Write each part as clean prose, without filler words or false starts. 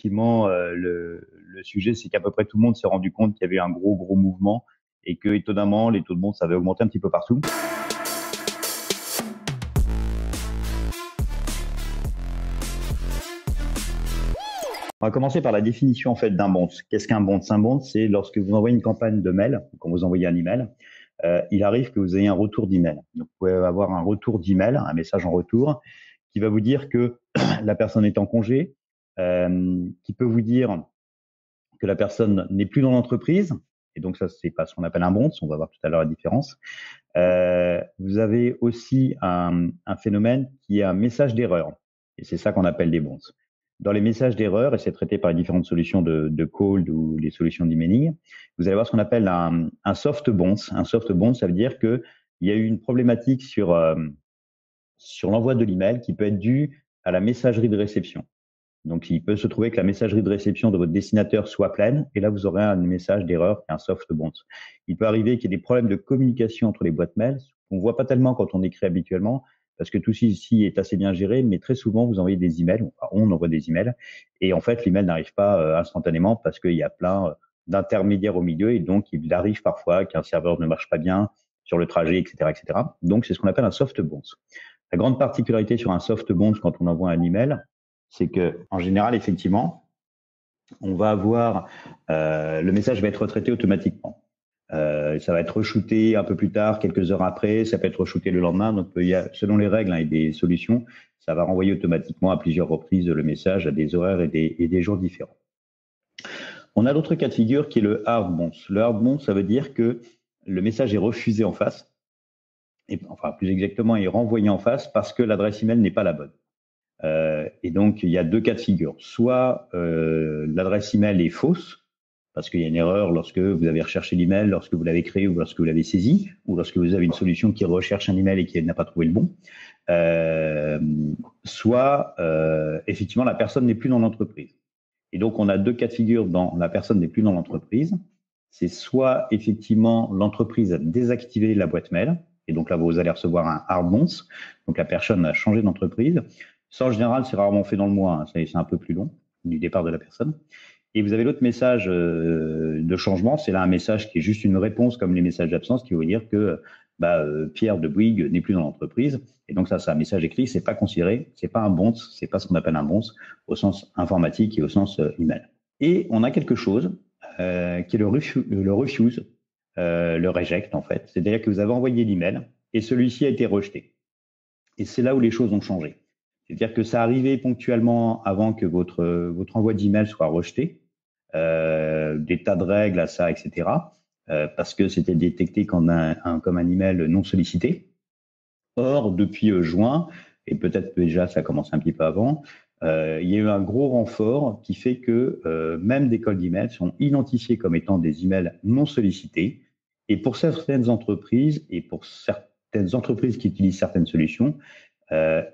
Effectivement, le sujet, c'est qu'à peu près tout le monde s'est rendu compte qu'il y avait un gros mouvement et que, étonnamment, les taux de bourse avaient augmenté un petit peu partout. On va commencer par la définition en fait d'un bond. Qu'est-ce qu'un bond? Un bond, c'est lorsque vous envoyez une campagne de mail, quand vous envoyez un email, il arrive que vous ayez un retour d'email. Donc, vous pouvez avoir un retour d'email, un message en retour, qui va vous dire que la personne est en congé, qui peut vous dire que la personne n'est plus dans l'entreprise. Et donc, ça, c'est pas ce qu'on appelle un bond. On va voir tout à l'heure la différence. Vous avez aussi un phénomène qui est un message d'erreur. Et c'est ça qu'on appelle des bonds. Dans les messages d'erreur, et c'est traité par les différentes solutions de cold ou les solutions d'emailing, vous allez voir ce qu'on appelle un soft bounce. Un soft bounce, ça veut dire qu'il y a eu une problématique sur l'envoi de l'email qui peut être due à la messagerie de réception. Donc, il peut se trouver que la messagerie de réception de votre destinataire soit pleine, et là, vous aurez un message d'erreur, un soft bounce. Il peut arriver qu'il y ait des problèmes de communication entre les boîtes mail, qu'on voit pas tellement quand on écrit habituellement, parce que tout ceci est assez bien géré, mais très souvent, vous envoyez des emails, on envoie des emails, et en fait, l'email n'arrive pas instantanément parce qu'il y a plein d'intermédiaires au milieu, et donc, il arrive parfois qu'un serveur ne marche pas bien sur le trajet, etc., etc. Donc, c'est ce qu'on appelle un soft bounce. La grande particularité sur un soft bounce quand on envoie un email, c'est que en général, effectivement, on va avoir le message va être retraité automatiquement. Ça va être re-shooté un peu plus tard, quelques heures après. Ça peut être re-shooté le lendemain. Donc, selon les règles et des solutions, ça va renvoyer automatiquement à plusieurs reprises le message à des horaires et des jours différents. On a l'autre cas de figure qui est le hard bounce. Le hard bounce, ça veut dire que le message est refusé en face, et, enfin plus exactement, est renvoyé en face parce que l'adresse email n'est pas la bonne. Et donc, il y a deux cas de figure. Soit l'adresse email est fausse, parce qu'il y a une erreur lorsque vous avez recherché l'email, lorsque vous l'avez créé ou lorsque vous l'avez saisi, ou lorsque vous avez une solution qui recherche un email et qui n'a pas trouvé le bon. Soit, effectivement, la personne n'est plus dans l'entreprise. Et donc, on a deux cas de figure dans la personne n'est plus dans l'entreprise. C'est soit, effectivement, l'entreprise a désactivé la boîte mail, et donc là, vous allez recevoir un hard bounce. Donc, la personne a changé d'entreprise. Ça, en général, c'est rarement fait dans le mois. Hein. C'est un peu plus long du départ de la personne. Et vous avez l'autre message de changement. C'est là un message qui est juste une réponse comme les messages d'absence qui veut dire que Pierre de Bouygues n'est plus dans l'entreprise. Et donc ça, c'est un message écrit. C'est pas considéré. C'est pas un bounce. C'est pas ce qu'on appelle un bounce au sens informatique et au sens email. Et on a quelque chose qui est le refuse, le reject en fait. C'est-à-dire que vous avez envoyé l'email et celui-ci a été rejeté. Et c'est là où les choses ont changé. C'est-à-dire que ça arrivait ponctuellement avant que votre envoi d'email soit rejeté, des tas de règles à ça, etc. Parce que c'était détecté comme un email non sollicité. Or, depuis juin, et peut-être déjà ça commence un petit peu avant, il y a eu un gros renfort qui fait que même des cold emails sont identifiés comme étant des emails non sollicités. Et pour certaines entreprises et pour certaines entreprises qui utilisent certaines solutions,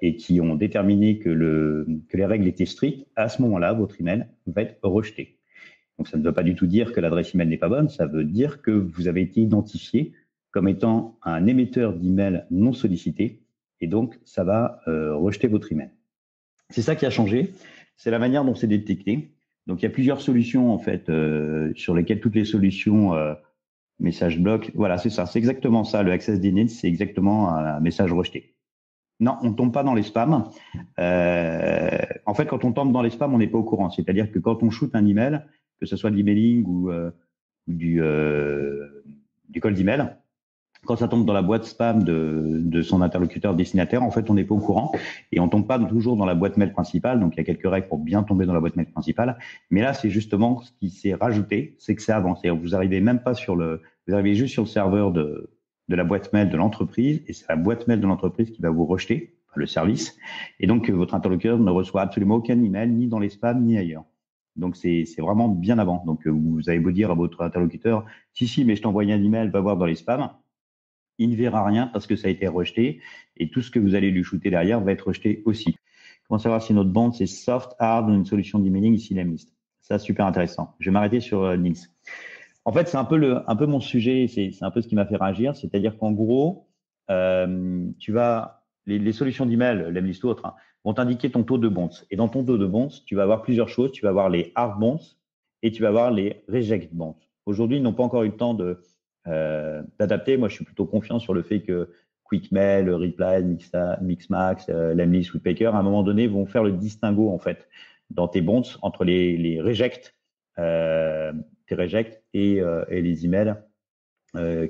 et qui ont déterminé que les règles étaient strictes, à ce moment-là, votre email va être rejeté. Donc, ça ne veut pas du tout dire que l'adresse email n'est pas bonne, ça veut dire que vous avez été identifié comme étant un émetteur d'email non sollicité, et donc, ça va rejeter votre email. C'est ça qui a changé, c'est la manière dont c'est détecté. Donc, il y a plusieurs solutions, en fait, sur lesquelles toutes les solutions message bloc, voilà, c'est ça, c'est exactement ça, le access denied, c'est exactement un message rejeté. Non, on ne tombe pas dans les spams. En fait, quand on tombe dans les spams, on n'est pas au courant. C'est-à-dire que quand on shoot un email, que ce soit de l'emailing ou du cold email, quand ça tombe dans la boîte spam de son interlocuteur destinataire, en fait, on n'est pas au courant et on tombe pas toujours dans la boîte mail principale. Donc, il y a quelques règles pour bien tomber dans la boîte mail principale. Mais là, c'est justement ce qui s'est rajouté, c'est que c'est avant. C'est-à-dire que vous arrivez même pas vous arrivez juste sur le serveur de la boîte mail de l'entreprise, et c'est la boîte mail de l'entreprise qui va vous rejeter, le service, et donc votre interlocuteur ne reçoit absolument aucun email, ni dans les spams, ni ailleurs. Donc c'est vraiment bien avant. Donc vous avez beau dire à votre interlocuteur, si, mais je t'envoie un email, va voir dans les spams, il ne verra rien parce que ça a été rejeté, et tout ce que vous allez lui shooter derrière va être rejeté aussi. Comment savoir si notre bande c'est soft, hard ou une solution d'emailing, ici la liste. Ça, super intéressant. Je vais m'arrêter sur Nils. En fait, c'est un peu mon sujet, c'est un peu ce qui m'a fait réagir, c'est-à-dire qu'en gros, tu vas les solutions d'email, Lemlist ou autres, hein, vont t'indiquer ton taux de bounce. Et dans ton taux de bounce, tu vas avoir plusieurs choses. Tu vas avoir les hard bounce et tu vas avoir les reject bounce. Aujourd'hui, ils n'ont pas encore eu le temps d'adapter. Moi, je suis plutôt confiant sur le fait que QuickMail, Reply, Mixmax, Lemlist, Woodpecker, à un moment donné, vont faire le distinguo en fait dans tes bounce entre les reject, tes reject et les emails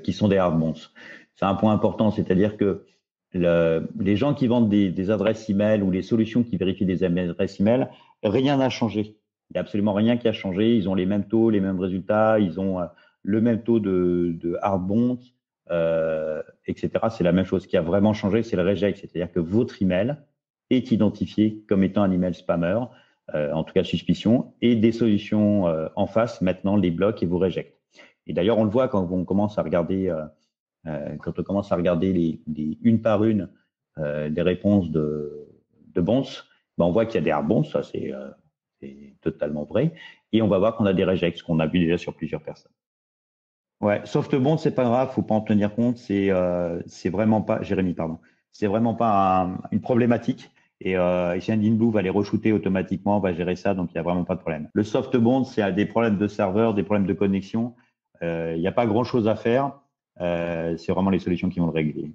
qui sont des hard bounce. C'est un point important, c'est-à-dire que les gens qui vendent des adresses email ou les solutions qui vérifient des adresses email, rien n'a changé. Il n'y a absolument rien qui a changé. Ils ont les mêmes taux, les mêmes résultats. Ils ont le même taux de hard bounce, etc. C'est la même chose. Ce qui a vraiment changé, c'est le reject. C'est-à-dire que votre email est identifié comme étant un email spammer, en tout cas suspicion, et des solutions en face maintenant les bloquent et vous réjectent. Et d'ailleurs, on le voit quand on commence à regarder une par une des réponses de bounce, ben on voit qu'il y a des hard bounce, ça c'est totalement vrai, et on va voir qu'on a des rejects, ce qu'on a vu déjà sur plusieurs personnes. Ouais, soft bounce, c'est pas grave, faut pas en tenir compte, c'est vraiment pas, Jérémy, pardon, c'est vraiment pas une problématique. Et si Blue va les re-shooter automatiquement, va gérer ça, donc il n'y a vraiment pas de problème. Le soft bounce, c'est des problèmes de serveur, des problèmes de connexion. Il n'y a pas grand-chose à faire. C'est vraiment les solutions qui vont le régler.